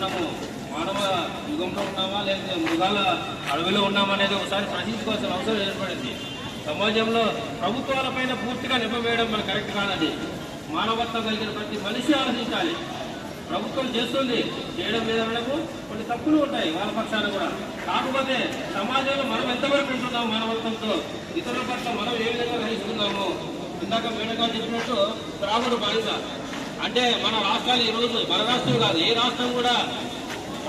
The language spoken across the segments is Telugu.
మనము మానవ యుగంలో ఉన్నామా లేకపోతే మృగాల అడవిలో ఉన్నామా అనేది ఒకసారి ప్రశ్నించుకోవాల్సిన అవసరం ఏర్పడింది. సమాజంలో ప్రభుత్వాలపైన పూర్తిగా నింపవేయడం మనకు కరెక్ట్ కాదండి. మానవత్వం కలిగిన ప్రతి మనిషి ఆలోచించాలి. ప్రభుత్వం చేస్తుంది, చేయడం లేదనకు కొన్ని తప్పులు ఉంటాయి వాళ్ళ పక్షాన కూడా. కాకపోతే సమాజంలో మనం ఎంతవరకు ఉంటున్నాం మానవత్వంతో, ఇతరుల పట్ల మనం ఏ విధంగా గ్రహిస్తున్నాము. ఇందాక మేడగా చెప్పినట్టు త్రాగుడు బానిస అంటే మన రాష్ట్రాలు ఈరోజు మన రాష్ట్రం కాదు, ఏ రాష్ట్రం కూడా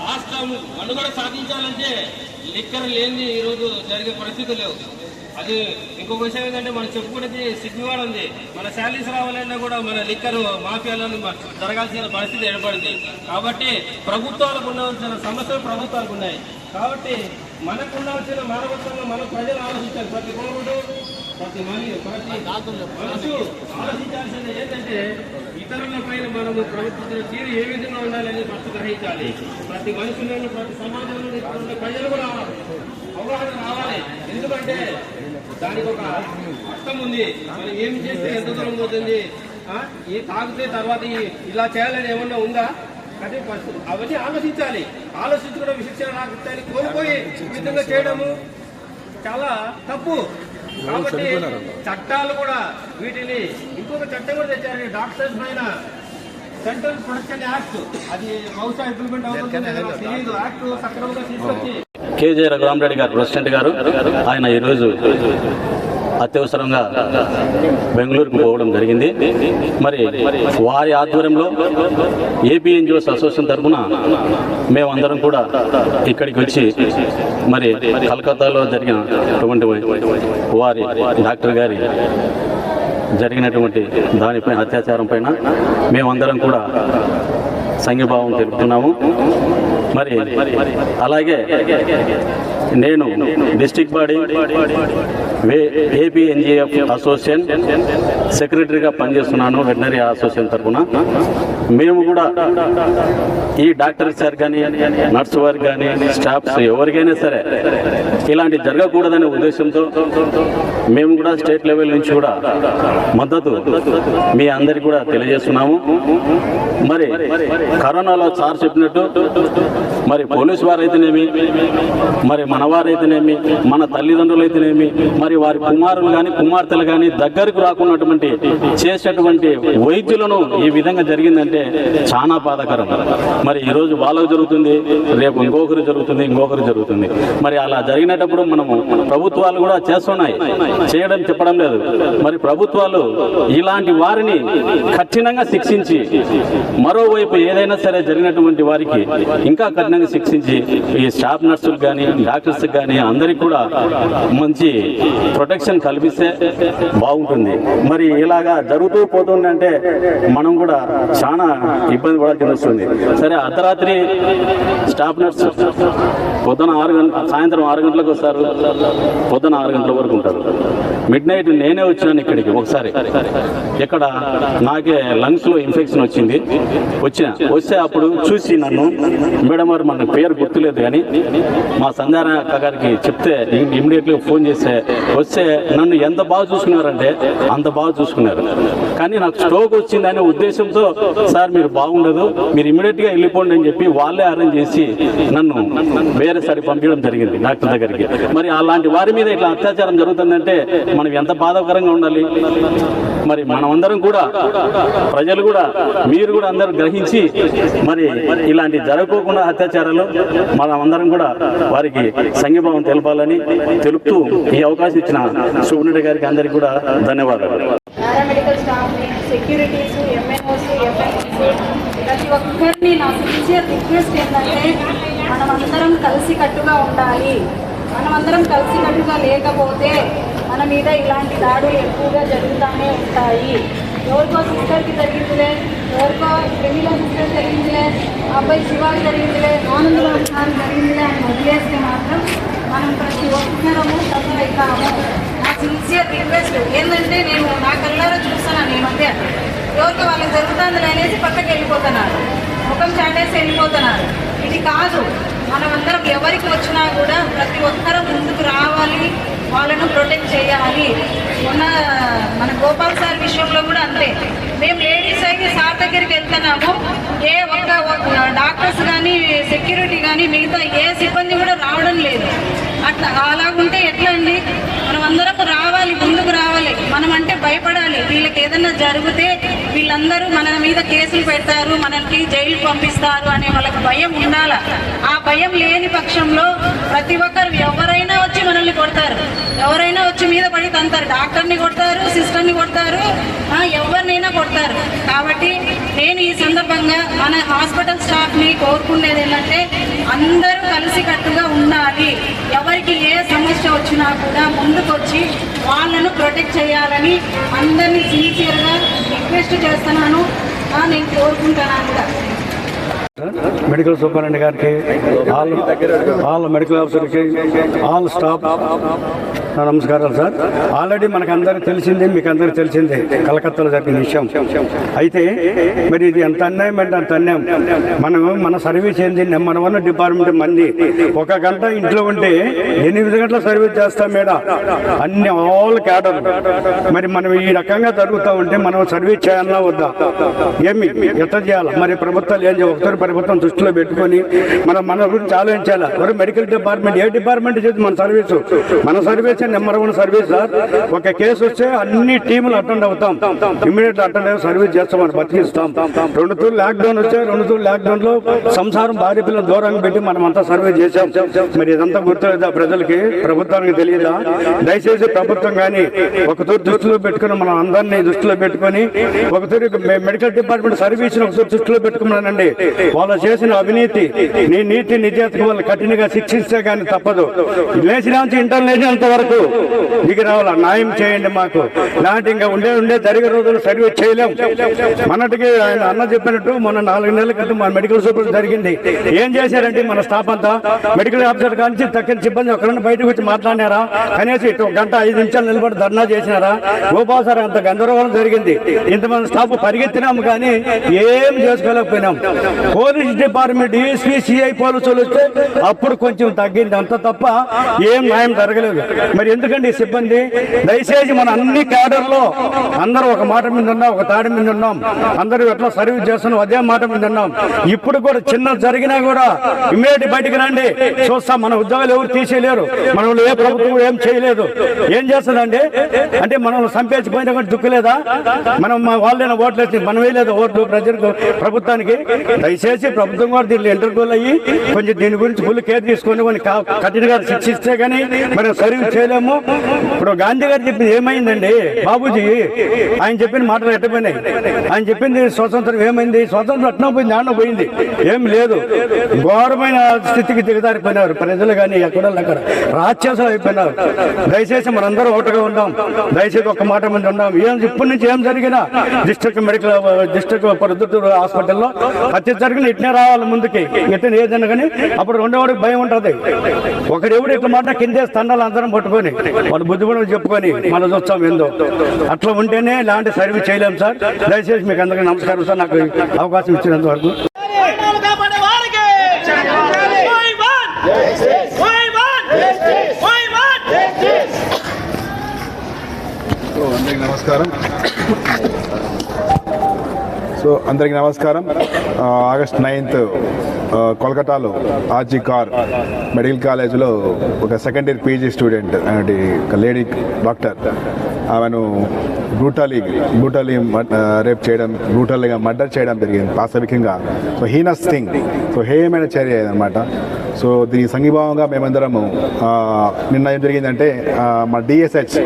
రాష్ట్రం మనుగడ సాధించాలంటే లిక్కర్ లేనిది ఈరోజు జరిగే పరిస్థితి లేవు. అది ఇంకొక విషయం ఏంటంటే మనం చెప్పుకునేది సిగ్గువాడ ఉంది. మన శాలరీస్ రావాలన్నా కూడా మన లిక్కర్ మాఫియాలను జరగాల్సిన పరిస్థితి ఏర్పడింది. కాబట్టి ప్రభుత్వాలకు ఉండవలసిన సమస్యలు ప్రభుత్వాలకు ఉన్నాయి. కాబట్టి మనకు ఉండాల్సిన మానవత్వంగా మన ప్రజలు ఆలోచించాలి. ప్రతి పౌరుడు ప్రతి మనసు ఆలోచించాల్సింది ఏంటంటే ఇతరుల పైన మనము ప్రవర్తించిన తీరు ఏ విధంగా ఉండాలని ఫస్ట్ గ్రహించాలి. ప్రతి మనుషులను ప్రతి సమాజంలో ప్రజలు కూడా అవగాహన రావాలి. ఎందుకంటే దానికి ఒక అర్థం ఉంది. మనం ఏం చేస్తే ఎంత దూరం పోతుంది, ఈ తాగితే తర్వాత ఇలా చేయాలని ఏమన్నా ఉందా అదే ఫస్ట్ అవన్నీ ఆలోచించాలి. ఆలోచించుకోవడం విశిక్షణ రాకపోతే కోల్పోయి ఈ విధంగా చేయడము చాలా తప్పు. కాబట్టి చట్టాలు కూడా వీటిని ఇంకొక చట్టం కూడా తెచ్చారు, డాక్టర్స్ పైన సెంట్రల్ ప్రొటెక్షన్ యాక్ట్. అది బహుశా ఇంప్లిమెంట్ అవుతుంది తెలియదు. యాక్ట్ సక్రమంగా తీసుకొచ్చి కేజే రఘురామరెడ్డి గారు ప్రెసిడెంట్ గారు ఆయన ఈరోజు అత్యవసరంగా బెంగళూరుకు పోవడం జరిగింది. మరి వారి ఆధ్వర్యంలో ఏపీ ఎన్జిఓస్ అసోసియేషన్ తరఫున మేమందరం కూడా ఇక్కడికి వచ్చి మరి కలకత్తాలో జరిగినటువంటి వారి డాక్టర్ గారి జరిగినటువంటి దానిపై అత్యాచారం పైన మేమందరం కూడా సంఘీభావం తెలుపుతున్నాము. మరి అలాగే నేను district body AP NGF association సెక్రటరీగా పనిచేస్తున్నాను వెటనరీ అసోసియేషన్ తరఫున. మేము కూడా ఈ డాక్టర్ సార్ కానీ నర్సు వారికి కానీ స్టాఫ్స్ ఎవరికైనా సరే ఇలాంటి జరగకూడదనే ఉద్దేశంతో మేము కూడా స్టేట్ లెవెల్ నుంచి కూడా మద్దతు మీ అందరికీ కూడా తెలియజేస్తున్నాము. మరి కరోనాలో సార్ చెప్పినట్టు మరి పోలీసు వారైతేనేమి, మరి మనవారైతేనేమి, మన తల్లిదండ్రులు అయితేనేమి, మరి వారి కుమారులు కానీ కుమార్తెలు కానీ దగ్గరకు రాకున్నటువంటి చేసేటువంటి వైద్యులను ఈ విధంగా జరిగిందంటే చాలా బాధాకరం. మరి ఈరోజు వాళ్ళకు జరుగుతుంది, రేపు ఇంకొకరు జరుగుతుంది. మరి అలా జరిగినప్పుడు మనము ప్రభుత్వాలు కూడా చేస్తున్నాయి, చేయడం చెప్పడం లేదు. మరి ప్రభుత్వాలు ఇలాంటి వారిని కఠినంగా శిక్షించి, మరోవైపు ఏదైనా సరే జరిగినటువంటి వారికి ఇంకా కఠినంగా శిక్షించి ఈ స్టాఫ్ నర్సులకు కానీ డాక్టర్స్ కానీ అందరికీ కూడా మంచి ప్రొటెక్షన్ కల్పిస్తే బాగుంటుంది. మరి ఇలాగా జరుగుతూ పోతుందంటే మనం కూడా చాలా ఇబ్బంది పడాల్సి వస్తుంది. సరే, అర్ధరాత్రి స్టాఫ్ నర్స్ పొద్దున 6 గంటల సాయంత్రం 6 గంటలకు వస్తారు, పొద్దున 6 గంటల వరకు ఉంటారు. మిడ్ నైట్ నేనే వచ్చినాను ఇక్కడికి ఒకసారి. ఇక్కడ నాకే లంగ్స్లో ఇన్ఫెక్షన్ వచ్చింది. వస్తే అప్పుడు చూసి నన్ను మేడం గారు మన పేరు గుర్తులేదు కానీ మా సంధ్యాన అక్క గారికి చెప్తే ఇమ్మీడియట్గా ఫోన్ చేస్తే వస్తే నన్ను ఎంత బాగా చూసుకున్నారంటే అంత బాగా చూసుకున్నారు. కానీ నాకు స్ట్రోక్ వచ్చిందనే ఉద్దేశంతో సార్ మీరు బాగుండదు, మీరు ఇమ్మీడియట్గా వెళ్ళిపోండి అని చెప్పి వాళ్ళే అరేంజ్ చేసి నన్ను వేరే సరి పంపించడం జరిగింది డాక్టర్ దగ్గరికి. మరి అలాంటి వారి మీద ఇట్లా అత్యాచారం జరుగుతుందంటే మనం ఎంత బాధాకరంగా ఉండాలి. మరి మనమందరం కూడా ప్రజలు కూడా మీరు కూడా అందరూ గ్రహించి మరి ఇలాంటి జరగకోకుండా అత్యాచారాలు మనమందరం కూడా వారికి సంఘీభావం తెలపాలని తెలుపుతూ ఈ అవకాశం ఇచ్చిన సూపరింటెండెంట్ గారికి అందరికీ కూడా ధన్యవాదాలు. పారామెడికల్ స్టాఫ్, సెక్యూరిటీస్, ఎంఎన్ఓస్, ఎఫ్ఐస్ ప్రతి ఒక్కరిని నా సిన్సియర్ రిక్వెస్ట్ ఏంటంటే మనమందరం కలిసికట్టుగా ఉండాలి. మనమందరం కలిసికట్టుగా లేకపోతే మన మీద ఇలాంటి దాడులు ఎక్కువగా జరుగుతూనే ఉంటాయి. ఎవరికో సిస్టర్కి జరిగిందిలే, ఎవరికో క్రిమినల్ సిస్టర్ జరిగిందిలే, అబ్బాయి శివాకి జరిగిందిలే, ఆనందబాబు సార్ జరిగిందిలే అని వదిలేస్తే మాత్రం మనం ప్రతి ఒక్కరము సఫర్ అవుతాము. నా సిన్సియర్ రిక్వెస్ట్ ఏంటంటే నేను నా కళ్ళారా చూస్తున్నాను. ఈ మధ్య ఎవరికి వాళ్ళకి జరుగుతుంది అనేసి పక్కకి వెళ్ళిపోతున్నారు, ముఖం చాటేసి వెళ్ళిపోతున్నారు. ఇది కాదు. మనమందరం ఎవరికి వచ్చినా కూడా ప్రతి ఒక్కరూ ముందుకు రావాలి. వాళ్ళను ప్రొటెక్ట్ చేయాలి. మొన్న మన గోపాల్ సార్ విషయంలో కూడా అంతే. మేము లేడీస్ అయితే సార్ దగ్గరికి వెళ్తున్నాము, ఏ ఒక్క డాక్టర్స్ కానీ సెక్యూరిటీ కానీ మిగతా ఏ సిబ్బంది కూడా రావడం లేదు. అట్లా అలాగుంటే ఎట్లా అండి? మనం అందరం రావాలి, ముందుకు రావాలి. మనం అంటే భయపడాలి. వీళ్ళకి ఏదన్నా జరిగితే వీళ్ళందరూ మన మీద కేసులు పెడతారు, మనకి జైలు పంపిస్తారు అనే వాళ్ళకి భయం ఉండాల. ఆ భయం లేని పక్షంలో ప్రతి ఒక్కరు ఎవరైనా వచ్చి మనల్ని కొడతారు, ఎవరైనా వచ్చి మీద పడి తంతారు. డాక్టర్ని కొడతారు, సిస్టర్ని కొడతారు, ఎవరినైనా కొడతారు. కాబట్టి నేను ఈ సందర్భంగా మన హాస్పిటల్ స్టాఫ్ని కోరుకునేది ఏంటంటే అందరూ కలిసికట్టుగా ఉండాలి. ఎవరికి ఏ సమస్య వచ్చినా కూడా ముందుకొచ్చి వాళ్ళను ప్రొటెక్ట్ చేయాలని అందరినీ సిన్సియర్గా రిక్వెస్ట్ చేస్తున్నాను, నేను కోరుకుంటున్నాను కూడా. మెడికల్ సూపరింటెండెంట్ గారికి, ఆల్ మెడికల్ ఆఫీసర్కి, ఆల్ స్టాఫ్ నమస్కారాలు సార్. ఆల్రెడీ మనకు అందరికీ తెలిసిందే, మీకు అందరికీ తెలిసిందే కలకత్తాలో జరిగిన విషయం. అయితే మరి ఇది ఎంత అన్యాయం అంటే అంత అన్యాయం. మన సర్వీస్ ఏంది, మన వల్ల డిపార్ట్మెంట్ మంది 1 గంట ఇంట్లో ఉంటే 8 గంటల సర్వీస్ చేస్తాం మేడం, అన్ని ఆల్ క్యాడర్. మరి మనం ఈ రకంగా జరుగుతూ ఉంటే మనం సర్వీస్ చేయాలన్నా వద్దా? ఏమి ఎట్లా చేయాలి? మరి ప్రభుత్వాలు ఏం చేయాలి? ఒకసారి ప్రభుత్వం దృష్టిలో పెట్టుకొని మన గురించి ఆలోచించాలి. మరి మెడికల్ డిపార్ట్మెంట్ ఏ డిపార్ట్మెంట్ చేసి మన సర్వీసు, మన సర్వీస్ నెంబర్ 1 సర్వీస్ సార్. ఒక కేసు వస్తే అన్ని టీములు అటెండ్ అవుతాం, ఇమ్మీడియట్ అటెండ్ అయ్యి సర్వీస్ చేస్తాం, మనం బతికిస్తాం. 2 తూర్లు లాక్డౌన్ వచ్చే, 2 తూర్లు లాక్డౌన్ లో సంసారం భార్య పిల్లలు దూరంగా పెట్టి మనం అంతా సర్వీస్ చేసాం. మరి ఇదంతా గుర్తులేదా ప్రజలకి, ప్రభుత్వానికి తెలియదా? దయచేసి ప్రభుత్వం కానీ ఒక తూరు దృష్టిలో పెట్టుకుని మనం అందరినీ దృష్టిలో పెట్టుకొని ఒక తూరు మెడికల్ డిపార్ట్మెంట్ సర్వీస్ ఒక తూరు దృష్టిలో పెట్టుకున్నానండి. వాళ్ళు చేసిన అవినీతి నీతి నిజాయితీకి వాళ్ళు కఠినంగా శిక్షిస్తే కానీ తప్పదు. లేచిన నుంచి ఇంటర్నేషనల్ వరకు దిగి రావాలా, న్యాయం చేయండి మాకు. లాంటి ఇంకా ఉండే జరిగే రోజులు సర్వీస్ చేయలేం. మొన్నటికి ఆయన అన్న చెప్పినట్టు మొన్న 4 నెలల క్రితం మన మెడికల్ సూపర్ జరిగింది. ఏం చేశారంటే మన స్టాఫ్ అంతా మెడికల్ ఆఫీసర్ కానీ తక్కిన సిబ్బంది ఒకరిని బయటకు వచ్చి మాట్లాడినారా? కనీసం 1 గంట 5 నిమిషాలు నిలబడి ధర్నా చేసినారా? గోపాల్ సార్ అంత గందరగోళం జరిగింది. ఇంతమంది స్టాఫ్ పరిగెత్తినాము కానీ ఏం చేసుకోలేకపోయినాం. పోలీస్ డిపార్ట్మెంట్ డిఎస్పీ సిఐ పోలీసులు వస్తే అప్పుడు కొంచెం తగ్గింది, అంత తప్ప ఏం న్యాయం జరగలేదు. మరి ఎందుకండి సిబ్బంది? దయచేసి మన అన్ని క్యాడర్లో అందరూ ఒక మాట మీద ఉన్నాం, ఒక తాడి మీద ఉన్నాం, అందరూ ఎట్లా సర్వీస్ చేస్తున్నాం అదే మాట మీద ఉన్నాం. ఇప్పుడు కూడా చిన్న జరిగినా కూడా ఇమ్మీడియట్ బయటకు రండి, చూస్తాం. మన ఉద్యోగాలు ఎవరు తీసేయలేరు, మనల్ని ఏ ప్రభుత్వం ఏం చేయలేదు. ఏం చేస్తుందండి అంటే మనం సంపేసిపోయినా కూడా దుక్కులేదా? మనం వాళ్ళైనా ఓట్లు వేసి మనం వేయలేదు ఓట్లు ప్రజలకు, ప్రభుత్వానికి. దయచేసి ప్రభుత్వం కూడా దీన్ని ఇంటర్వ్యూలు అయ్యి కొంచెం దీని గురించి ఫుల్ కేర్ తీసుకొని కొన్ని కఠినంగా శిక్షిస్తే కానీ మనం సర్వీస్ చేయలేము. ఇప్పుడు గాంధీ గారు చెప్పింది ఏమైందండి బాబూజీ? ఆయన చెప్పిన మాటలు ఎట్టపోయినాయి. ఆయన చెప్పింది స్వతంత్రం ఏమైంది? స్వతంత్రం ఎట్లా పోయింది, ఆడ పోయింది, ఏం లేదు. ఘోరమైన స్థితికి దిగజారిపోయినారు ప్రజలు, కానీ ఎక్కడ రాక్షసులు అయిపోయినారు. దయచేసి మనందరూ ఒకటిగా ఉందాం, దయచేసి ఒక మాట మీద ఉందాం. ఇప్పటి నుంచి ఏం జరిగినా డిస్ట్రిక్ట్ పొద్దుటూరు హాస్పిటల్లో హత్య జరిగిన ఇట్నే రావాలి ముందుకి, ఇట్లా ఏదైనా కానీ అప్పుడు రెండోవాడికి భయం ఉంటుంది. ఒకడెవడు ఇట్లా మాట కిందే తండాలు అందరం పట్టుకొని వాళ్ళు బుద్ధిపడి చెప్పుకొని మనం చూస్తాం ఏందో. అట్లా ఉంటేనే ఇలాంటి సర్వీస్ చేయలేము సార్. దయచేసి మీకు అందరికీ నమస్కారం సార్, నాకు అవకాశం ఇచ్చినంత వరకు. అందరికీ నమస్కారం. ఆగస్ట్ 9th కోల్కతాలో ఆర్జీ కార్ మెడికల్ కాలేజ్లో ఒక సెకండ్ ఇయర్ పీజీ స్టూడెంట్ అంటే ఒక లేడీ డాక్టర్, ఆమెను బ్రూటల్లీ రేప్ చేయడం, బ్రూటల్గా మర్డర్ చేయడం జరిగింది పాశవికంగా. సో హీనస్ థింగ్, సో హేయమైన చర్య అనమాట. సో దీని సంఘీభావంగా మేమందరము నిన్న ఏం జరిగిందంటే మా DSH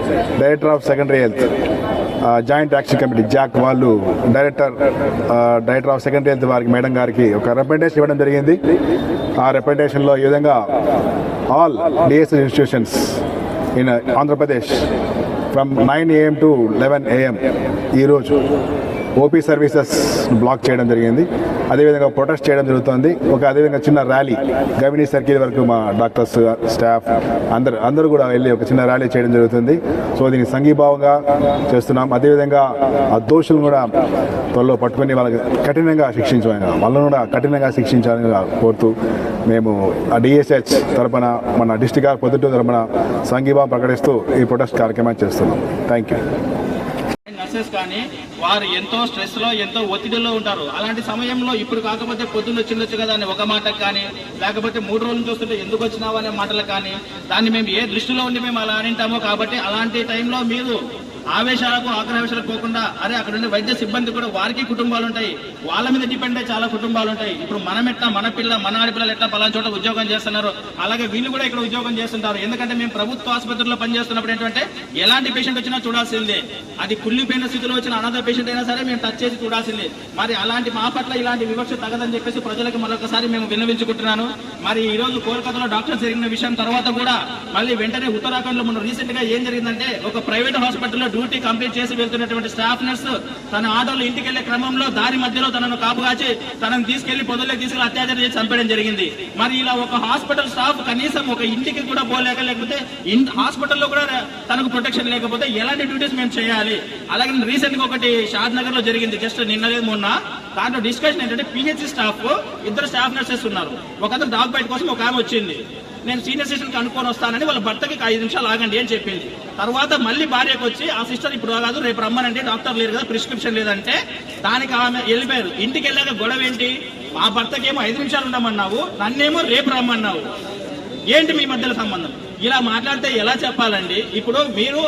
director of secondary health joint action committee Jack వాళ్ళు డైరెక్టర్ ఆఫ్ సెకండరీ హెల్త్ వారికి మేడం గారికి ఒక రిప్రజెంటేషన్ ఇవ్వడం జరిగింది. ఆ రిప్రజెంటేషన్లో ఈ విధంగా all DSH institutions in Andhra Pradesh from 9 AM to 11 AM ఈరోజు ఓపీ సర్వీసెస్ బ్లాక్ చేయడం జరిగింది. అదేవిధంగా ప్రొటెస్ట్ చేయడం జరుగుతుంది. అదేవిధంగా చిన్న ర్యాలీ గవినీ సర్కిల్ వరకు మా డాక్టర్స్, స్టాఫ్ అందరూ కూడా వెళ్ళి ఒక చిన్న ర్యాలీ చేయడం జరుగుతుంది. సో దీనికి సంఘీభావంగా చేస్తున్నాం. అదేవిధంగా ఆ దోషులను కూడా త్వరలో పట్టుకొని వాళ్ళకి కఠినంగా శిక్షించాలని, వాళ్ళను కూడా కఠినంగా శిక్షించాలని కోరుతూ మేము ఆ డిఎస్హెచ్ తరపున, మన డిస్ట్రిక్ట్ పొద్దుటూరు తరపున సంఘీభావం ప్రకటిస్తూ ఈ ప్రొటెస్ట్ కార్యక్రమాన్ని చేస్తున్నాం. Thank you. నర్సెస్ కానీ వారు ఎంతో స్ట్రెస్లో, ఎంతో ఒత్తిడిలో ఉంటారు. అలాంటి సమయంలో ఇప్పుడు కాకపోతే పొద్దున్న వచ్చిండొచ్చు కదా అని ఒక మాటకు కానీ, లేకపోతే 3 రోజులు చూస్తుంటే ఎందుకు వచ్చినావు అనే మాటలు కానీ, దాన్ని మేము ఏ దృష్టిలో ఉండి మేము అలా అనింటామో. కాబట్టి అలాంటి టైంలో మీరు ఆవేశాలకు, ఆగ్రహావేశాలకు పోకుండా, అరే అక్కడ ఉండే వైద్య సిబ్బంది కూడా వారికి కుటుంబాలు ఉంటాయి, వాళ్ళ మీద డిపెండ్ అయ్యి చాలా కుటుంబాలు ఉంటాయి. ఇప్పుడు మనం ఎట్లా, మన ఆడపిల్లలు ఎట్లా పలానా చోట ఉద్యోగం చేస్తున్నారు, అలాగే వీళ్ళు కూడా ఇక్కడ ఉద్యోగం చేస్తుంటారు. ఎందుకంటే మేము ప్రభుత్వ ఆసుపత్రుల్లో పనిచేస్తున్నప్పుడు ఏంటంటే ఎలాంటి పేషెంట్ వచ్చినా చూడాల్సిందే. అది కుళ్ళిపోయిన స్థితిలో వచ్చిన అనాథ పేషెంట్ అయినా సరే మేము టచ్ చేసి చూడాల్సిందే. మరి అలాంటి మా పట్ల ఇలాంటి వివక్ష తగదని చెప్పేసి ప్రజలకు మరొకసారి మేము విన్నవించుకుంటున్నాను. మరి ఈ రోజు కోల్కతాలో డాక్టర్ జరిగిన విషయం తర్వాత కూడా మళ్ళీ వెంటనే ఉత్తరాఖండ్ లో మనం రీసెంట్ గా ఏం జరిగిందంటే, ఒక ప్రైవేట్ హాస్పిటల్లో డ్యూటీ కంప్లీట్ చేసి వెళ్తున్నటువంటి స్టాఫ్ నర్స్ తన ఆటోలో ఇంటికి వెళ్లే క్రమంలో దారి మధ్యలో తనను కాపుగాచి తనను తీసుకెళ్లి పొదల్లోకి తీసుకెళ్లి అత్యాచారం చేసి చంపడం జరిగింది. మరి ఇలా ఒక హాస్పిటల్ స్టాఫ్ కనీసం ఒక ఇంటికి కూడా పోలేక, లేకపోతే హాస్పిటల్లో కూడా తనకు ప్రొటెక్షన్ లేకపోతే ఎలాంటి డ్యూటీస్ మేము చేయాలి? అలాగే రీసెంట్ గా ఒకటి షాద్ నగర్ లో జరిగింది, జస్ట్ నిన్న లేదు మొన్న. దాంట్లో డిస్కషన్ ఏంటంటే, పిహెచ్సి స్టాఫ్ 2 స్టాఫ్ నర్సెస్ ఉన్నారు. ఒకతను డాగ్ బైట్ కోసం ఒక ఆమె వచ్చింది, నేను సీనియర్ సిటిజన్ కనుక్కొని వస్తానని వాళ్ళ భర్తకి 5 నిమిషాలు ఆగండి అని చెప్పింది. తర్వాత మళ్ళీ భార్యకు వచ్చి, ఆ సిస్టర్ ఇప్పుడు కాదు రేపు రమ్మనంటే, డాక్టర్ లేరు కదా, ప్రిస్క్రిప్షన్ లేదంటే దానికి ఆమె వెళ్ళిపోయారు. ఇంటికి వెళ్ళాక గొడవ ఏంటి? మా భర్తకేమో 5 నిమిషాలు ఉండమన్నావు, నన్నేమో రేపు రమ్మన్నావు, ఏంటి మీ మధ్యలో సంబంధం? ఇలా మాట్లాడితే ఎలా చెప్పాలండి? ఇప్పుడు మీరు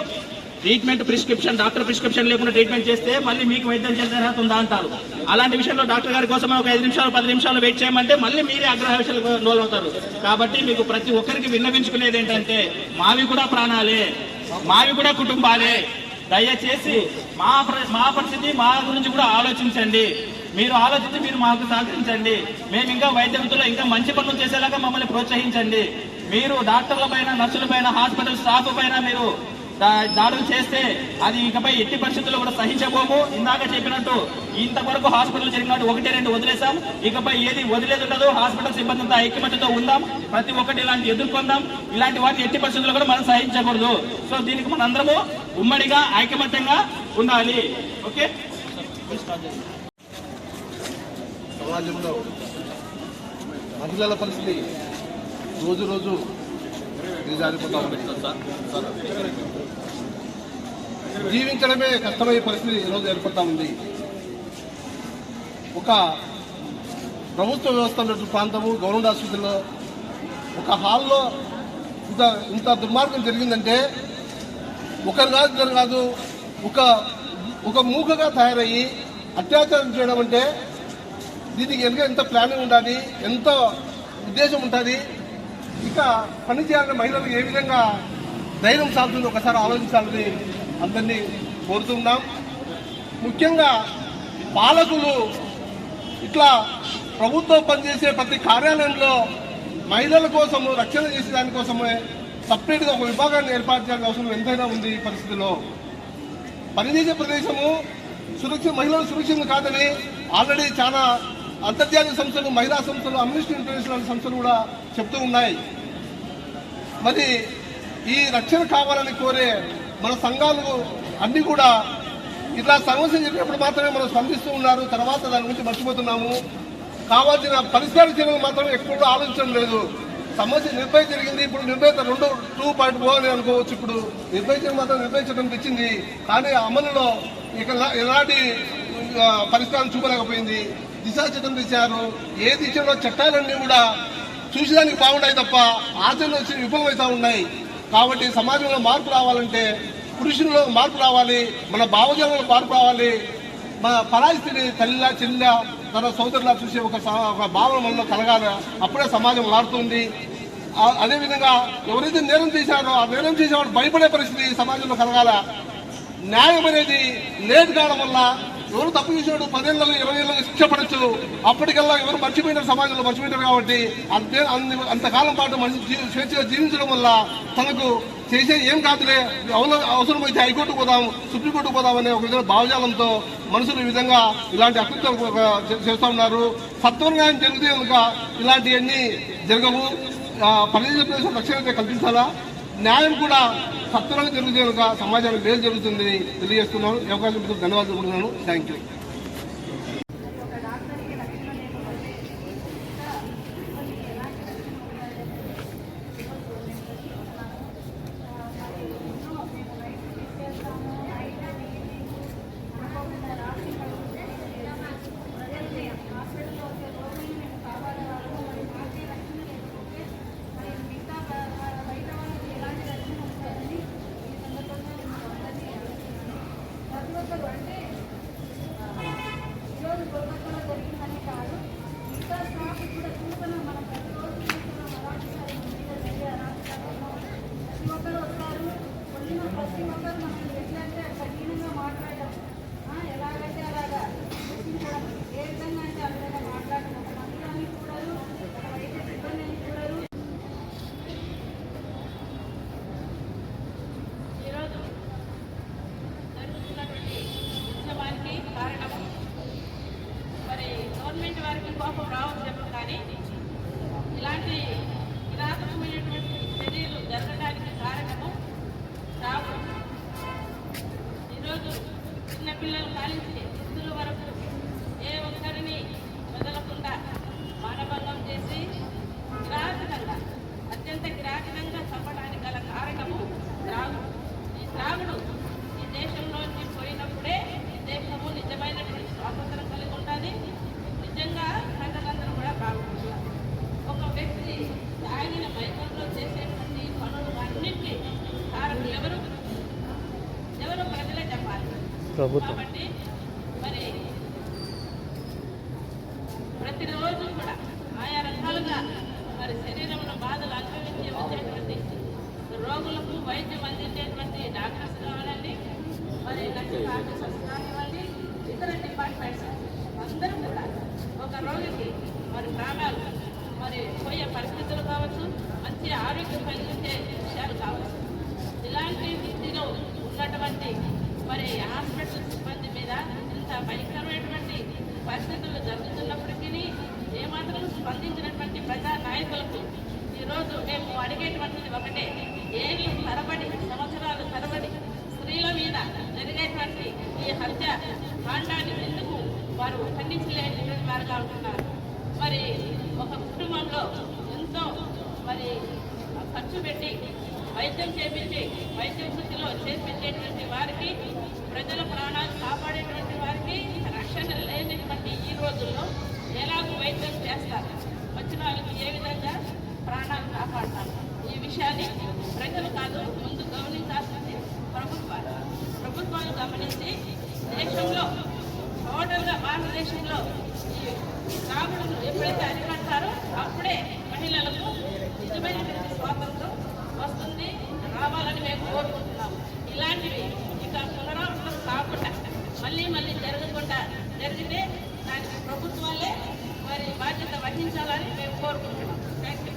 ట్రీట్మెంట్ ప్రిస్క్రిప్షన్, డాక్టర్ ప్రిస్క్రిప్షన్ లేకుండా ట్రీట్మెంట్ చేస్తే మళ్ళీ మీకు వైద్యం చేసే అర్హత ఉందా అంటారు. అలాంటి విషయంలో డాక్టర్ గారి కోసం ఒక 5 నిమిషాలు 10 నిమిషాలు వెయిట్ చేయమంటే మళ్ళీ మీరే ఆగ్రహావేశాలకు లోనవుతారు. కాబట్టి మీకు ప్రతి ఒక్కరికి విన్నవించుకునేది ఏంటంటే, మావి కూడా ప్రాణాలే, మావి కూడా కుటుంబాలే. దయచేసి మా పరిస్థితి, మా గురించి కూడా ఆలోచించండి. మీరు ఆలోచించి మీరు మాకు సహకరించండి. మేము ఇంకా వైద్య వృత్తిలో ఇంకా మంచి పనులు చేసేలాగా మమ్మల్ని ప్రోత్సహించండి. మీరు డాక్టర్ల పైన, నర్సుల పైన, హాస్పిటల్ స్టాఫ్ పైన మీరు దాడులు చేస్తే అది ఇకపై ఎట్టి పరిస్థితుల్లో కూడా సహించబోము. ఇందాక చెప్పినట్టు ఇంతవరకు హాస్పిటల్ జరిగినట్టు 1-2 వదిలేసాం, ఇకపై ఏది వదిలేదు ఉండదు. హాస్పిటల్ సిబ్బంది అంతా ఐక్యమత్యతో ఉందాం, ప్రతి ఒక్కటి ఇలాంటి ఎదుర్కొందాం. ఇలాంటి వాటిని ఎట్టి పరిస్థితుల్లో కూడా మనం సహించకూడదు. సో దీనికి మనందరము ఉమ్మడిగా ఐకమత్యంగా ఉండాలి. ఓకే. సమాజంలో మహిళల పరిస్థితి రోజు రోజు దిగజారిపోతా ఉంది. జీవించడమే కష్టమయ్యే పరిస్థితి ఈరోజు ఏర్పడతా ఉంది. ఒక ప్రభుత్వ వ్యవస్థ ఉన్న ప్రాంతము, గవర్నమెంట్ ఆసుపత్రిలో ఒక హాల్లో ఇంత దుర్మార్గం జరిగిందంటే, ఒకరు కాదు ఒక మూకగా తయారయ్యి అత్యాచారం చేయడం అంటే దీనికి ఎంత ప్లానింగ్ ఉండాలి, ఎంత ఉద్దేశం ఉంటుంది, ఇక పని చేయాలని మహిళలకు ఏ విధంగా ధైర్యం సాగుతుందో ఒకసారి ఆలోచించాలని అందరినీ కోరుతున్నాం. ముఖ్యంగా పాలకులు ఇట్లా ప్రభుత్వం పనిచేసే ప్రతి కార్యాలయంలో మహిళల కోసము, రక్షణ చేసే దానికోసమే సపరేట్గా ఒక విభాగాన్ని ఏర్పాటు చేయాల్సిన అవసరం ఎంతైనా ఉంది. ఈ పరిస్థితిలో పనిచేసే ప్రదేశము మహిళలు సురక్షితం కాదని ఆల్రెడీ చాలా అంతర్జాతీయ సంస్థలు, మహిళా సంస్థలు, అమ్నెస్టీ ఇంటర్నేషనల్ సంస్థలు కూడా చెప్తూ ఉన్నాయి. మరి ఈ రక్షణ కావాలని కోరే మన సంఘాలు అన్నీ కూడా ఇట్లా సమస్య చెప్పినప్పుడు మాత్రమే మనం స్పందిస్తూ ఉన్నారు. తర్వాత దాని గురించి మర్చిపోతున్నాము. కావాల్సిన పరిష్కార చర్యలు మాత్రం ఎక్కువ ఆలోచించడం లేదు. సమస్య నిర్భయ జరిగింది, ఇప్పుడు నిర్భయ 2.0 అని అనుకోవచ్చు. ఇప్పుడు నిర్భయ చర్య మాత్రం నిర్భయ చట్టం తెచ్చింది, కానీ అమలులో ఇక ఎలాంటి పరిష్కారం చూపలేకపోయింది. దిశా చట్టం తెచ్చారు, ఏది ఇచ్చారో చట్టాలన్నీ కూడా చూసేదానికి బాగుంటాయి తప్ప ఆచరణలో వచ్చి విఫలమవుతూ ఉన్నాయి. కాబట్టి సమాజంలో మార్పు రావాలంటే పురుషుల్లో మార్పు రావాలి, మన భావజాలంలో మార్పు రావాలి. మన పరాయి స్త్రీ తల్లిలా, చెల్లిలా, తన సోదరులా చూసే ఒక భావన మనలో కలగాలి. అప్పుడే సమాజం మారుతుంది. అదేవిధంగా ఎవరైతే నేరం చేశారో ఆ నేరం చేసేవాడు భయపడే పరిస్థితి సమాజంలో కలగాల. న్యాయం అనేది లేట్ కావడం వల్ల ఎవరు తప్పు చేసేవాడు 10 ఏళ్ళలో 20 ఏళ్ళలో శిక్ష పడచ్చు. అప్పటికల్లా ఎవరు మర్చిపోయినారు, సమాజంలో మర్చిపోయినారు. కాబట్టి అంతకాలం పాటు మనిషి స్వేచ్ఛగా జీవించడం వల్ల తనకు చేసే ఏం కాదులే, అవసరమైతే హైకోర్టుకు పోదాం, సుప్రీంకోర్టుకు పోదాం అనే ఒక విధంగా భావజాలంతో మనుషులు ఈ విధంగా ఇలాంటి అకృత్యాలు చేస్తూ ఉన్నారు. సత్వరంగా జరిగితే కనుక ఇలాంటివన్నీ జరగవు. పరిధిలో ప్రదేశం రక్షణ కల్పించాలా, న్యాయం కూడా సత్వరంగా జరిగితే కనుక సమాజానికి మేలు జరుగుతుందని తెలియజేస్తున్నాను. ఈ అవకాశం ధన్యవాదాలు చెబుతున్నాను. Thank you. గవర్నమెంట్ వారికి కోపం రావచ్చేమో, కానీ ఇలాంటి కిరాతకమైనటువంటి చర్యలు జరగడానికి కారణము రావడం. ఈరోజు చిన్నపిల్లలు కాలించి వృద్ధుల వరకు ఏ ఒక్కరిని వదలకుండా మానభంగం చేసి కిరాతకంగా, అత్యంత కిరాతకంగా చంపడానికి గల కారణము త్రాగుడు. ఈ త్రాగుడు ఈ దేశంలోంచి పోయినప్పుడే ఈ దేశము నిజమైనటువంటి స్వాతంత్రం కలిగి ఉంటుంది. నిజంగా ప్రజలందరూ కూడా బాగుంటున్నారు. ఒక వ్యక్తి తాగిన మైకంలో చేసేటువంటి పనులు అన్నింటినీ కారణం ఎవరు ప్రజలే చెప్పాలి. కాబట్టి మరి ప్రతిరోజు కూడా ఆయా రకాలుగా మరి శరీరంలో బాధలు అనుభవించి వచ్చేటువంటి రోగులకు వైద్యం అందించేటువంటి డాక్టర్స్ కావాలండి, మరి నర్సింగ్ ఆఫీసర్స్ కానివ్వండి, ఇతర డిపార్ట్మెంట్స్ అందరూ కూడా ఒక రోగికి మరి ప్రాణాలు మరి పోయే పరిస్థితులు కావచ్చు, మంచి ఆరోగ్యం కలిగించే విషయాలు కావచ్చు. ఇలాంటి వృత్తిలో ఉన్నటువంటి మరి హాస్పిటల్ సిబ్బంది మీద ఇంత భయంకరమైనటువంటి పరిస్థితులు జరుగుతున్నప్పటికీ ఏమాత్రం స్పందించినటువంటి ప్రజా నాయకులకు ఈరోజు మేము అడిగేటువంటిది ఒకటే, ఏళ్ళు తరబడి, సంవత్సరాలు తరబడి స్త్రీల మీద జరిగేటువంటి ఈ హత్య కాండాన్ని ఎందుకు వారు ఖండించలేని వారుగా ఉంటున్నారు? మరి ఒక కుటుంబంలో ఎంతో మరి ఖర్చు పెట్టి వైద్యం చేపించి వైద్య వృత్తిలో చేర్పించేటువంటి వారికి, ప్రజల ప్రాణాలు కాపాడేటువంటి వారికి రక్షణ లేనటువంటి ఈ రోజుల్లో ఎలాగో వైద్యం చేస్తారు, వచ్చిన వాళ్ళకి ఏ విధంగా ప్రాణాలు కాపాడతారు? ఈ విషయాన్ని ప్రజలు కాదు, ముందు గమనించాల్సింది ప్రభుత్వాలు గమనించి దేశంలో టోటల్గా భారతదేశంలో ఈ త్రాగుడును ఎప్పుడైతే అరికడతారో అప్పుడే మహిళలకు నిజమైనటువంటి స్వాతంత్రం వస్తుంది, రావాలని మేము కోరుకుంటున్నాము. ఇలాంటివి ఇక పునరావృతం కాకుండా మళ్ళీ జరగకుండా జరిగితే దానికి ప్రభుత్వాలే మరి బాధ్యత వహించాలని మేము కోరుకుంటున్నాం. Thank you.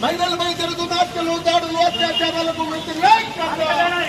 మహిళలపై జరుగుతున్న హత్యలు, దాడులు, అత్యాచారాలకు వ్యతిరేకంగా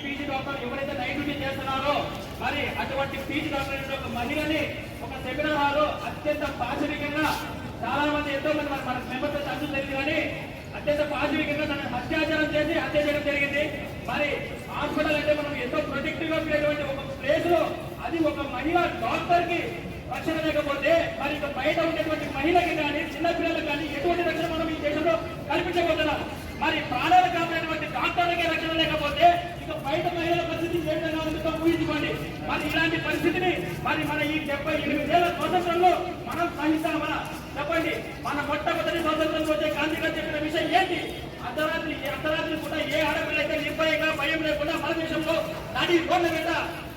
పీజీ డాక్టర్ ఎవరైతే నైట్ డ్యూటీ చేస్తున్నారో మరి అటువంటి పీజీ డాక్టర్ ఒక మహిళని ఒక సెమినార్ హాల్లో అత్యంత పాశవికంగా చాలా మంది ఎంతో మంది మన మెంబర్స్ చదువు తెలియదు కానీ అత్యంత పాశవికంగా తన అత్యాచారం చేసి హత్య చేయడం జరిగింది. మరి హాస్పిటల్ అంటే మనం ఎంతో ప్రొటెక్టివ్ గా ఉండేటువంటి ఒక ప్లేస్ లో అది ఒక మహిళ డాక్టర్ కి రక్షణ లేకపోతే మరి ఇక బయట ఉండేటువంటి మహిళకి కానీ చిన్నపిల్లలకు కానీ ఎటువంటి రక్షణ మనం ఈ దేశంలో కల్పించబోతున్నాం. మరి ప్రాణాలు కాపాడేటువంటి డాక్టర్లకే రక్షణ లేకపోతే ఇక బయట మహిళల పరిస్థితి ఏ విధంగా ఉంటుందో ఊహించుకోండి. మరి ఇలాంటి పరిస్థితిని మరి మన ఈ 78 ఏళ్ల స్వాతంత్రంలో మనం సహిస్తామా చెప్పండి. మన మొట్టమొదటి స్వాతంత్రం వచ్చే గాంధీ గారు చెప్పిన విషయం ఏంటి? అర్ధరాత్రి కూడా ఏ ఆడపిల్ల అయితే నిర్భయంగా భయం లేకుండా మన దేశంలో నడి రోడ్ల మీద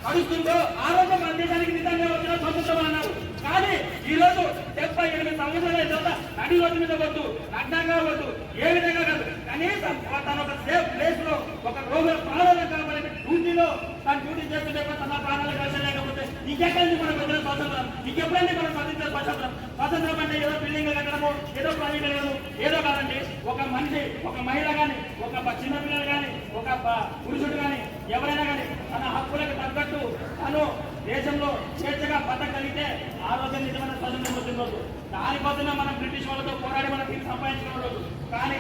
నడుస్తుందో ఆ రోజు మన దేశానికి నిజంగా వచ్చిన స్వాతంత్రం అన్నారు. కానీ ఈ రోజు 78 సంవత్సరాల తర్వాత నడి రోడ్డు మీద వద్దు, నగ్నంగా వద్దు, ఏ విధంగా కాదు, కనీసం తన ఒక సేఫ్ ప్లేస్ లో ఒక రోగుల ప్రాణాలు కాపాడే డ్యూటీలో తన డ్యూటీ చేస్తుంటే తన ప్రాణాలు రక్షణ లేకపోతే ఇంకెక్కడి మనం వచ్చిన స్వాతంత్రం, ఇంకెప్పుడండి మనం సాధించిన స్వాతంత్రం? స్వాతంత్రం అంటే ఏదో బిల్డింగ్ కట్టడము, ఏదో ప్రాజెక్ట్ కట్టడము ఏదో కాదండి. ఒక మనిషి, ఒక మహిళ కానీ, ఒక చిన్నపిల్లలు కానీ, ఒక పురుషుడు కానీ, ఎవరైనా కానీ తన హక్కులకు తగ్గట్టు తను దేశంలో స్వేచ్ఛగా బతకగలిగితే ఆ రోజు నిజమైన స్వాతంత్రం వచ్చిన రోజు. దానికోసమే మనం బ్రిటిష్ వాళ్ళతో పోరాడి మనం దీన్ని సంపాదించుకున్న రోజు. కానీ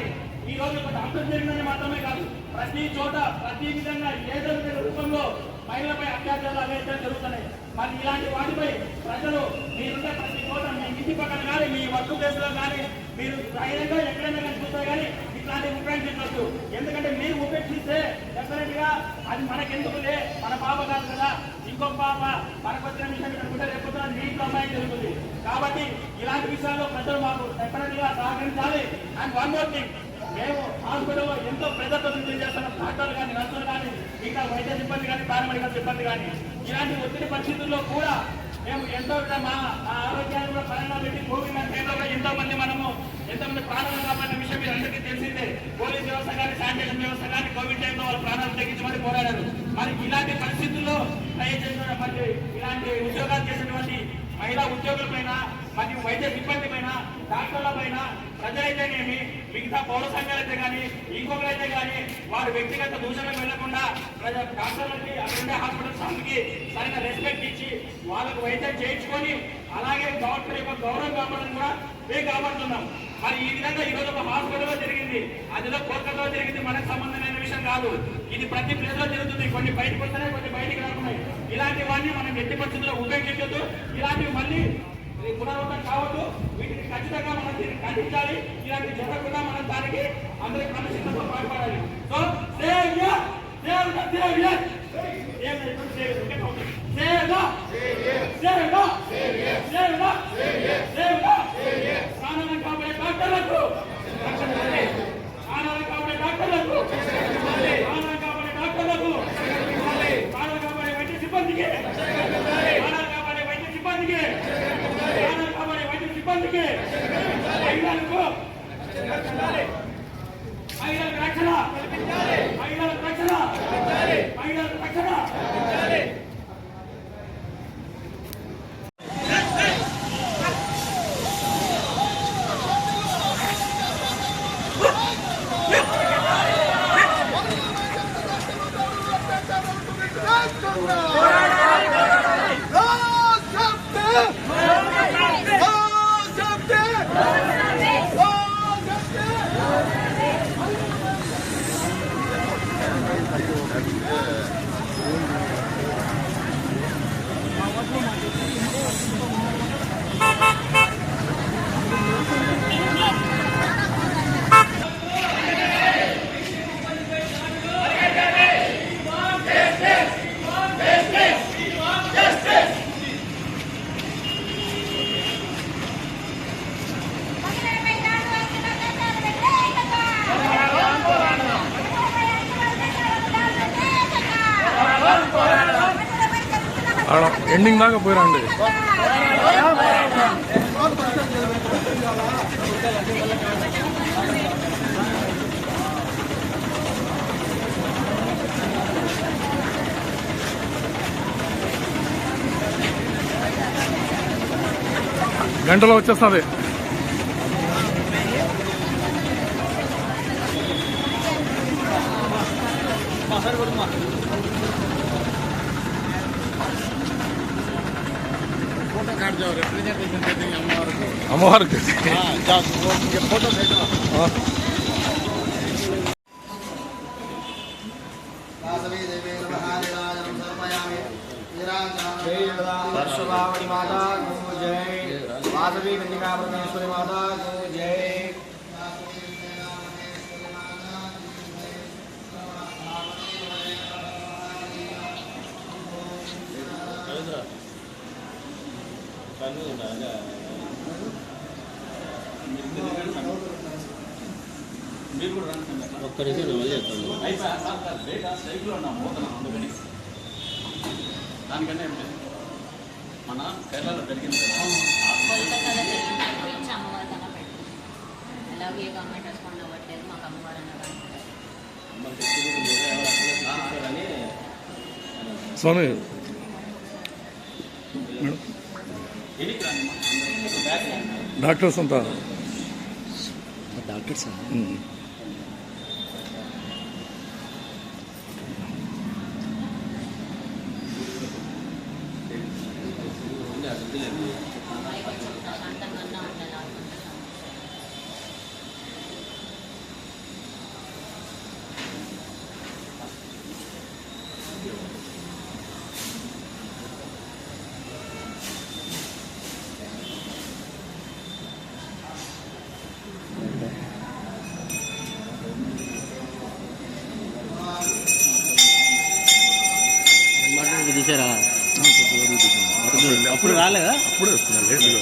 ఈ రోజు ఒక డాక్టర్ జరిగిందని మాత్రమే కాదు, ప్రతి చోట ప్రతి విధంగా ఏదో రూపంలో మహిళలపై అత్యాచారాలు అనేది జరుగుతున్నాయి. మరి ఇలాంటి వాటిపై ప్రజలు మీరుంటే ప్రతి చోట మీ ఇంటి పక్కన కానీ, మీ వర్క్ ప్లేస్ లో కానీ మీరు ధైర్యంగా ఎక్కడైనా కానీ చూస్తే కానీ ఇట్లాంటి ఉపేక్షించవచ్చు. ఎందుకంటే మీరు ఉపేక్షిస్తే డెఫినెట్ గా అది మనకెందుకులే, మన పాప కాదు కదా, ఇంకో పాప మనకు వచ్చిన విషయం అనుకుంటే రేపు మీ ఇంట్లో అమ్మాయి జరుగుతుంది. కాబట్టి ఇలాంటి విషయాల్లో ప్రజలు మాకు డెఫినెట్ గా సహకరించాలి. అండ్ వన్ మోర్ థింగ్, మేము హాస్పిటల్లో ఎంతో ప్రజలతో చేస్తున్నాం. డాక్టర్లు కానీ, నర్సులు కానీ, ఇంకా వైద్య సిబ్బంది కానీ, పారామెడికల్ సిబ్బంది కానీ ఇలాంటి ఒత్తిడి పరిస్థితుల్లో కూడా మేము ఎంతో మా ఆరోగ్యాన్ని కూడా పరిణామం పెట్టి కోవిడ్-19 టైంలో కూడా ఎంతోమంది ప్రాణాలు కాపాడిన విషయం మీరు అందరికీ తెలిసిందే. పోలీస్ వ్యవస్థ కానీ, శానిటేషన్ వ్యవస్థ కానీ కోవిడ్ టైంలో వాళ్ళ ప్రాణాలు తగ్గించమని పోరాడారు. మరి ఇలాంటి పరిస్థితుల్లో దయచేసిన మరి ఇలాంటి ఉద్యోగాలు చేసినటువంటి మహిళా ఉద్యోగులపైన, మరియు వైద్య సిబ్బంది పైన, డాక్టర్ల పైన, ప్రజలైతేనేమి, మిగతా పౌర సంఘాలైతే కానీ, ఇంకొకరైతే కానీ వారు వ్యక్తిగత దూషణకు వెళ్లకుండా డాక్టర్లకి, అక్కడ హాస్పిటల్ స్టాఫ్కి సరైన రెస్పెక్ట్ ఇచ్చి వాళ్ళకు వైద్యం చేయించుకొని అలాగే డాక్టర్ యొక్క గౌరవం కాపాడడం కూడా మేము కాపాడుతున్నాం. మరి ఈ విధంగా ఈ రోజు ఒక హాస్పిటల్లో జరిగింది, అదిలో కోల్కతాలో జరిగింది, మనకు సంబంధమైన విషయం కాదు. ఇది ప్రతి ప్లేస్ లో జరుగుతుంది. కొన్ని బయటకు వస్తున్నాయి, కొన్ని బయటికి రాకున్నాయి. ఇలాంటి వాటిని మనం ఎట్టి పరిస్థితుల్లో ఉపయోగించొద్దు. ఇలాంటివి మళ్ళీ పునరావృతం కావద్దు. వీటిని ఖచ్చితంగా మనం దీన్ని ఖండించాలి. ఇలాంటి జరగకుండా మనం దానికి అందరి క్రమశిక్షణతో పాల్పడాలి. సో సేవియర్ సేవియర్ ప్రాణాలను కాపాడే డాక్టర్లకు, ప్రాణాలను కాపాడే డాక్టర్లకు, ప్రాణాలను కాపాడే డాక్టర్లకు, ప్రాణాలు కాపాడే వైద్య సిబ్బందికి, ప్రాణాలు కాపాడే వైద్య సిబ్బందికి, ప్రాణాలు కాపాడే వైద్య సిబ్బందికి, మహిళలకు రక్షణ, మహిళలకు రక్షణ, మహిళలకు రక్షణ. ఎండింగ్ దాకా పోయిరండి. గంటలో వచ్చేస్తుంది. అమ్మవారికి परशुरावणी माता को जय, वासवी कन्या परमेश्वरी माता को जय। దానికన్నా ఏం లేదు, మన కేరళలో జరిగింది కదా, అలాగే గవర్నమెంట్ రెస్పాండ్ అవ్వట్లేదు, మాకు అమ్మవారు స్వామి డాక్టర్స్ అంతా డాక్టర్స్ ప్రశాంతంగా ఉండాలి. తీసారా? అప్పుడు రాలేదా? అప్పుడే వస్తున్నా, లేదు.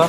రా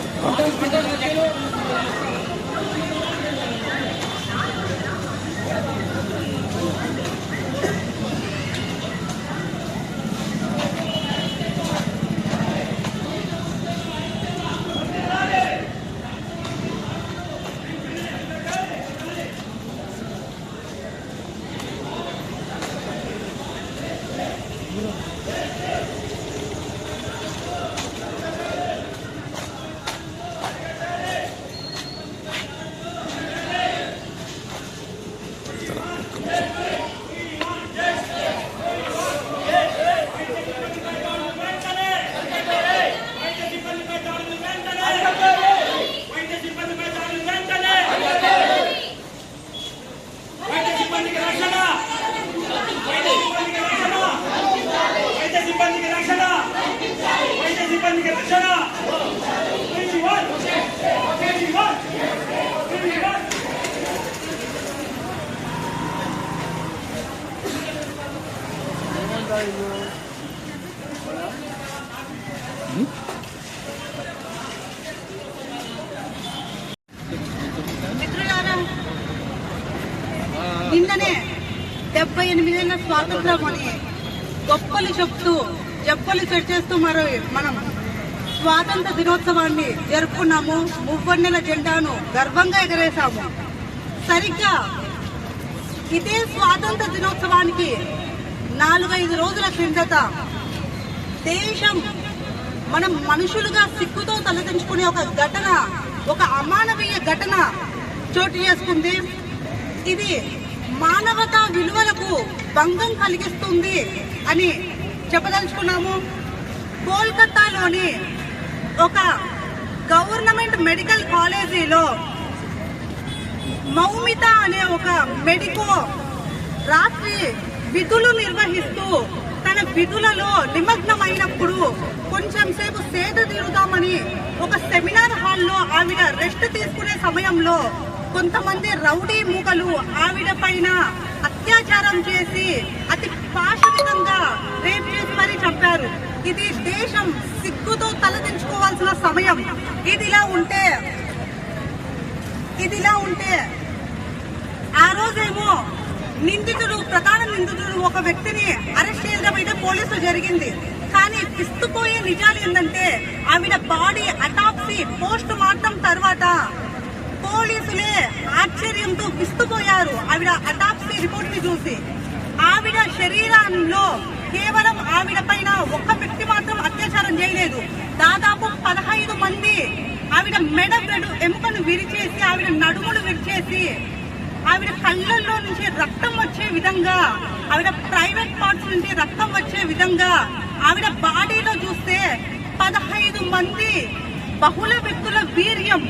మిత్రులారా, నిన్ననే 78 ఏళ్ల స్వాతంత్రం అని గొప్పలు చెప్తూ జబ్బలు చర్చేస్తూ మనం స్వాతంత్ర దినోత్సవాన్ని జరుపుకున్నాము. మువ్వన్నెల జెండాను గర్వంగా ఎగరేశాము. సరిగ్గా ఇదే స్వాతంత్ర దినోత్సవానికి 4-5 రోజుల క్రిందట దేశం మనం మనుషులుగా సిగ్గుతో తలదించుకునే ఒక ఘటన, ఒక అమానవీయ ఘటన చోటు చేసుకుంది. ఇది మానవతా విలువలకు భంగం కలిగిస్తుంది అని చెప్పదలుచుకున్నాము. కోల్కతాలోని ఒక గవర్నమెంట్ మెడికల్ కాలేజీలో మౌమిత అనే ఒక మెడికో రాత్రి విధులు నిర్వహిస్తూ తన విధులలో నిమగ్నమైనప్పుడు కొంచెం సేపు సేద తీరుదామని ఒక సెమినార్ హాల్లో ఆవిడ రెస్ట్ తీసుకునే సమయంలో కొంతమంది రౌడీ మూకలు ఆవిడ పైన అత్యాచారం చేసి అతి పాశవికంగా రేప్ చేసి మరీ చంపారు. ఇది దేశం సిగ్గుతో తలదించుకోవాల్సిన సమయం. ఇదిలా ఉంటే ఆ రోజేమో ప్రధాన నిందితుడు ఒక వ్యక్తిని అరెస్ట్ చేయడం అయితే పోలీసులు జరిగింది. కానీ పిస్తుపోయే నిజాలు ఏంటంటే ఆవిడ బాడీ అటాప్సీ పోస్ట్ మార్టం తర్వాత పోలీసులే ఆశ్చర్యంతో పిస్తుపోయారు ఆవిడ అటాప్సీ రిపోర్ట్ ని చూసి. ఆవిడ శరీరంలో కేవలం ఆవిడ పైన ఒక్క వ్యక్తి మాత్రం అత్యాచారం చేయలేదు. దాదాపు 15 మంది ఆవిడ మెడ ఎముకను విరిచేసి, ఆవిడ నడుమును విరిచేసి, ఆవిడ కళ్ళల్లో నుంచి రక్తం వచ్చే విధంగా, ఆవిడ ప్రైవేట్ పార్ట్స్ నుంచి రక్తం వచ్చే విధంగా, ఆవిడ బాడీలో చూస్తే 15 మంది బహుళ వ్యక్తుల వీర్యం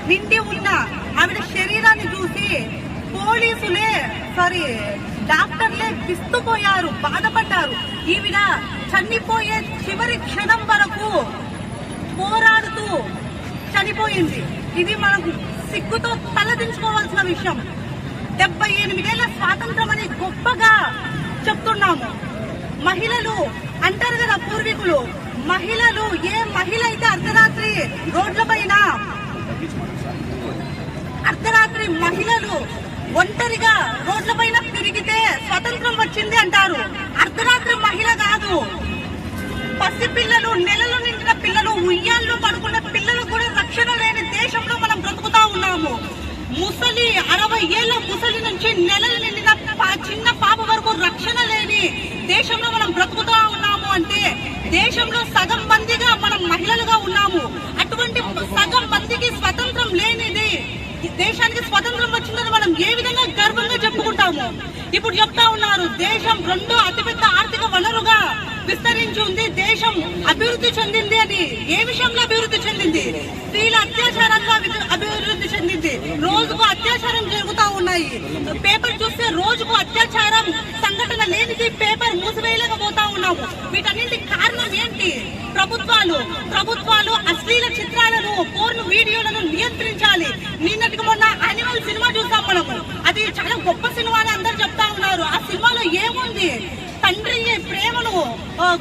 నిండి ఉన్న ఆవిడ శరీరాన్ని చూసి డాక్టర్లే విస్తుపోయారు, బాధపడ్డారు. ఈవిడ చనిపోయే చివరి క్షణం వరకు పోరాడుతూ చనిపోయింది. ఇది మనకు సిగ్గుతో తలదించుకోవాల్సిన విషయం. 78 ఏళ్ల స్వాతంత్రం అని గొప్పగా చెప్తున్నాము. మహిళలు అంటారు కదా పూర్వీకులు, మహిళలు ఏ మహిళ అయితే అర్ధరాత్రి మహిళలు ఒంటరిగా రోడ్లపైన తిరిగితే స్వతంత్రం వచ్చింది అంటారు. అర్ధరాత్రి మహిళ కాదు, పసిపిల్లలు, నెలలు నిండిన పిల్లలు, ఉయ్యాల్లో పడుకున్న పిల్లలు కూడా రక్షణ లేని దేశంలో మనం బ్రతుకుతా ఉన్నాము. ముసలి 60 ఏళ్ల ముసలి నుంచి నెలలు నిండిన చిన్న పాప వరకు రక్షణ లేని దేశంలో మనం బ్రతుకుతా ఉన్నాము అంటే దేశంలో సగం మందిగా మనం మహిళలుగా ఉన్నాము. అటువంటి సగం మందికి స్వతంత్రం లేనిది దేశానికి స్వతంత్రం వచ్చిందని మనం ఏ విధంగా గర్వంగా చెప్పుకుంటాము. ఇప్పుడు చెప్తా ఉన్నారు దేశం 2వ అతిపెద్ద ఆర్థిక వనరుగా విస్తరించి ఉంది, దేశం అభివృద్ధి చెందింది అని. ఏ విషయంలో అభివృద్ధి చెందింది? స్త్రీల అత్యాచారంగా అభివృద్ధి చెందింది. రోజుకు అత్యాచారం జరుగుతూ ఉన్నాయి. పేపర్ చూస్తే రోజుకు అత్యాచారం సంఘటన లేనిది పేపర్ మూసివేయలేకపోతా ఉన్నాము. వీటన్నింటి కారణం ఏంటి? ప్రభుత్వాలు అశ్లీల చిత్రాలను, పోర్న్ వీడియోలను నియంత్రించాలి. నిన్నటికి మొన్న యానిమల్ సినిమా చూసాం మనము. అది చాలా గొప్ప సినిమా అని అందరు చెప్తా ఉన్నారు. ఆ సినిమాలో ఏముంది? తండ్రి ప్రేమను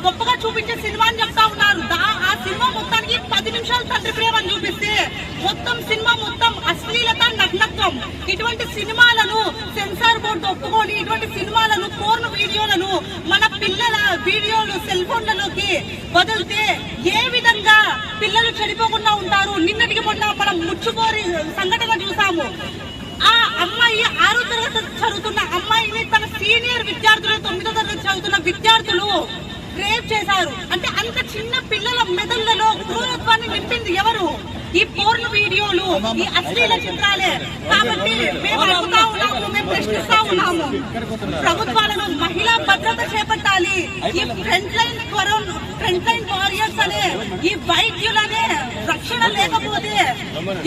గొప్పగా చూపించే సినిమా అని చెప్తా ఉన్నారు. ఆ సినిమా మొత్తానికి 10 నిమిషాలు తండ్రి ప్రేమను చూపిస్తే మొత్తం సినిమా మొత్తం అశ్లీలత, నగ్నత్వం. ఇటువంటి సినిమాలను సెన్సార్ బోర్డు ఒప్పుకొని ఇటువంటి సినిమాలను, పోర్న్ వీడియోలను మన పిల్లల వీడియోలు సెల్ ఫోన్లలోకి వదిలితే ఏ విధంగా పిల్లలు చెడిపోకుండా ఉంటారు? నిన్నటికి మొన్న మనం ముచ్చుకోరి సంఘటన చూసాము. ఆ అమ్మాయి 6వ తరగతి చదువుతున్న అమ్మాయిని తన సీనియర్ విద్యార్థులు, 9వ తరగతి చదువుతున్న విద్యార్థులు రేప్ చేశారు. అంటే అంత చిన్న పిల్లల మెదళ్లలో క్రూరత్వాన్ని నింపింది ఎవరు? ఈ పోర్న్ వీడియోలు, ఈ అశ్లీల చిత్రాలే. కాబట్టి మేము అడుగుతా ఉన్నాము, మేము ప్రశ్నిస్తా ఉన్నాము, ప్రభుత్వాలను మహిళా భద్రత చేపట్టాలి. ఈ ఫ్రంట్ లైన్ వారియర్స్ అనే ఈ వైద్యులనే రక్షణ లేకపోతే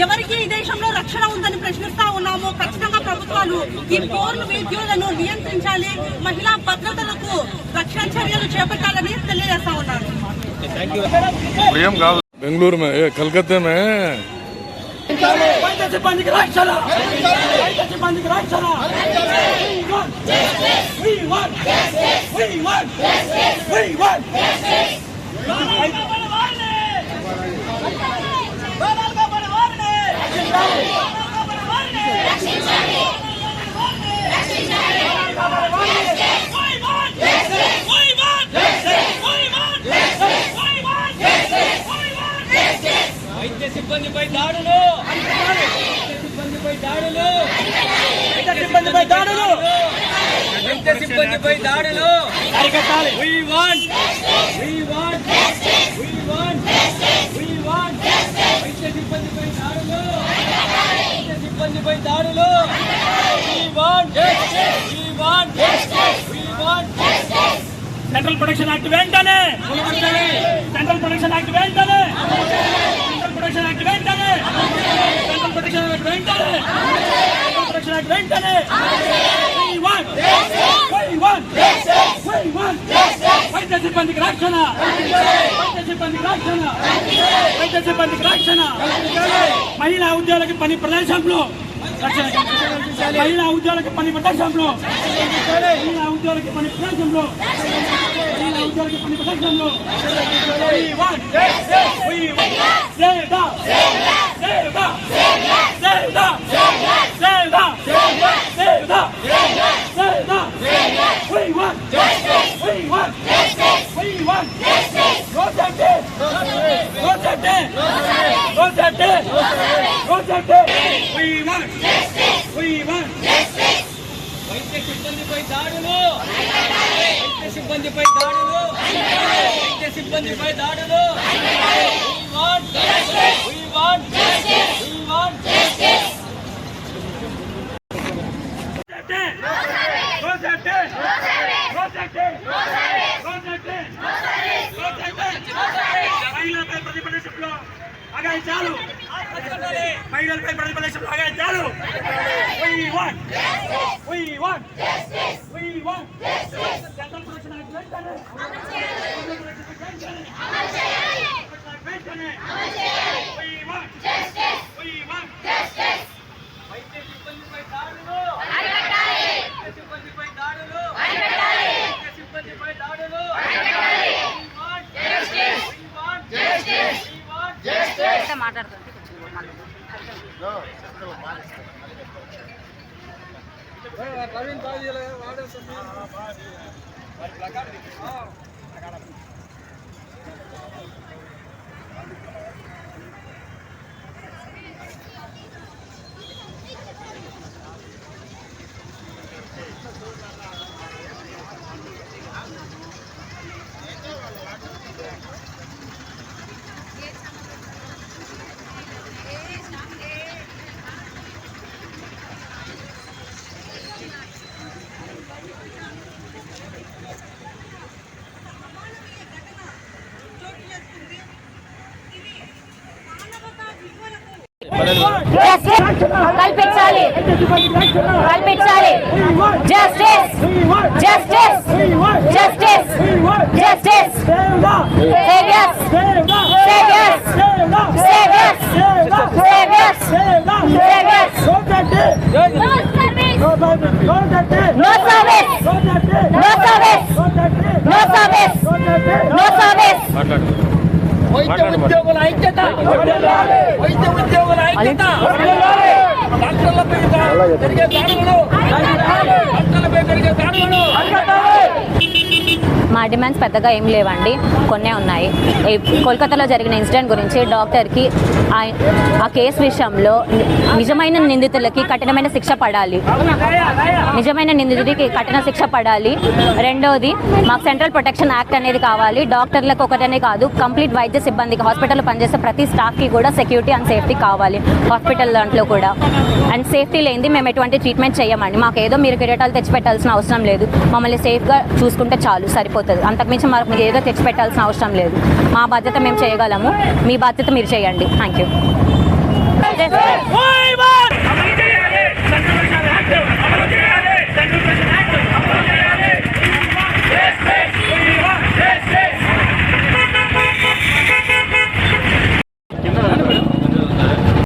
ఎవరికి ఈ దేశంలో రక్షణ ఉందని ప్రశ్నిస్తా ఉన్నాము. ఖచ్చితంగా ప్రభుత్వాలు ఈ పోర్న్ వీడియోలను నియంత్రించాలి, మహిళా భద్రతలకు రక్షణ చర్యలు చేపట్టాలని తెలియజేస్తా ఉన్నాను. बेंगलुरु में, कलकत्ते में రక్షించాలి. సిబ్బందిపై దాడులు, సిబ్బందిపై దాడులు, సిబ్బందిపై దాడులు, సిబ్బందిపై దాడులు అరికట్టాలి. We want వైద్య సిబ్బందిపై దాడులు, వైద్య సిబ్బందిపై దాడులు. సెంట్రల్ ప్రొటెక్షన్ యాక్ట్ వెంటనే, సెంట్రల్ ప్రొటెక్షన్ యాక్ట్ వెంటనే, సెంట్రల్ ప్రొటెక్షన్ యాక్ట్ వెంటనే, సెంట్రల్ ప్రొటెక్షన్ యాక్ట్ వెంటనే, సెంట్రల్ ప్రొటెక్షన్ యాక్ట్ వెంటనే. వైద్య సిబ్బందికి రక్షణ, వైద్య సిబ్బందికి రక్షణ, వైద్య సిబ్బందికి రక్షణ. మహిళా ఉద్యోగులకి పని ప్రదేశంలో రక్షణ, మహిళా ఉద్యోగులకి పని ప్రదేశంలో, మహిళా ఉద్యోగులకి పని ప్రదేశంలో, మహిళా ఉద్యోగులకి పని ప్రదేశంలో. వైద్య సిబ్బందిపై దాడులు, వైద్య సిబ్బందిపై దాడులు, వైద్య సిబ్బందిపై దాడులు. మహిళలపై ప్రతిపక్షంలో అగాయించాలు, మహిళలపై ప్రతిపక్షంలో అగాయించాలు. సెంట్రల్ ప్రొటెక్షన్ యాక్ట్ వెంటనే, వైద్య సిబ్బందిపై దాడులు, వైద్య సిబ్బందిపై దాడులు, వైద్య సిబ్బందిపై దాడులు. మాట్లాడుతుంది కల్పించాలి, కల్పించాలి. Justice, justice, justice, justice. Saviours, saviours, saviours, saviours, saviours. No service, no service, no service, no service, no service. వైద్య ఉద్యోగుల ఐక్యత, వైద్య ఉద్యోగుల ఐక్యత. డాక్టర్లపై జరిగే దాడులను, డాక్టర్లపై జరిగే దాడులను. మా డిమాండ్స్ పెద్దగా ఏం లేవండి, కొన్నే ఉన్నాయి. కోల్కతాలో జరిగిన ఇన్సిడెంట్ గురించి డాక్టర్కి ఆ కేసు విషయంలో నిజమైన నిందితులకి కఠినమైన శిక్ష పడాలి, నిజమైన నిందితుడికి కఠిన శిక్ష పడాలి. రెండోది, మాకు సెంట్రల్ ప్రొటెక్షన్ యాక్ట్ అనేది కావాలి. డాక్టర్లకు ఒకటనే కాదు, కంప్లీట్ వైద్య సిబ్బందికి, హాస్పిటల్లో పనిచేసే ప్రతి స్టాఫ్కి కూడా సెక్యూరిటీ అండ్ సేఫ్టీ కావాలి హాస్పిటల్ దాంట్లో కూడా. అండ్ సేఫ్టీ లేనిది మేము ఎటువంటి ట్రీట్మెంట్ చేయమండి. మాకు ఏదో మీరు కిరీటాలు తెచ్చిపెట్టాల్సిన అవసరం లేదు, మమ్మల్ని సేఫ్గా చూసుకుంటే చాలు, సరిపోతుంది. అంతకుమించి మాకు ఏదో తెచ్చిపెట్టాల్సిన అవసరం లేదు. మా బాధ్యత మేము చేయగలము, మీ బాధ్యత మీరు చేయండి. Thank you.